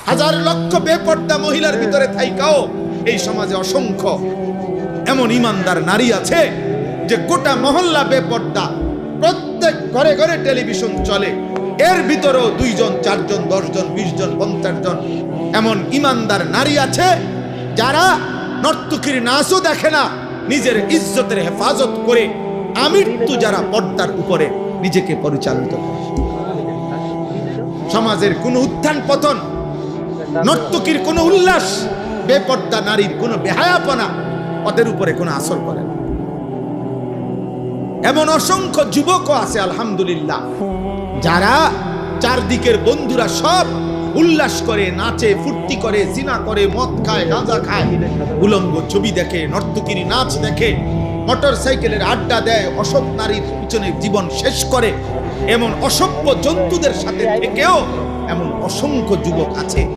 হাজার লক্ষ বেপর্দা মহিলার ভিতরে থাইকাও এই সমাজে অসংখ্য এমন ইমানদার নারী আছে যে গোটা মহল্লা বেপর্দা, প্রত্যেক ঘরে ঘরে টেলিভিশন চলে, এর ভিতরেও 2 জন 4 জন 10 জন 20 জন 50 জন এমন ইমানদার নারী আছে যারা নর্তকীর নাচও দেখে না, নিজের ইজ্জতের হেফাজত করে আমৃত্যু যারা পর্দার উপরে নিজেকে পরিচালিত করে। সমাজের কোনো উত্থান পতন, নর্তকীর কোনো উল্লাস, বেপর্দা নারীর কোনো বেহায়াপনা ওদের উপরে কোনো আসর করে না। এমন অসংখ্য যুবকও আছে আলহামদুলিল্লাহ যারা চারদিকের বন্ধুরা সব উল্লাস করে, নাচে, ফুর্তি করে, জিনা করে, মদ খায়, গাঁজা খায়, উলঙ্গ ছবি দেখে, নর্তকীর নাচ দেখে, মোটর সাইকেলের আড্ডা দেয়, অসৎ নারীর পিছনে জীবন শেষ করে, এমন অসভ্য জন্তুদের সাথে থেকেও এমন অসংখ্য যুবক আছে।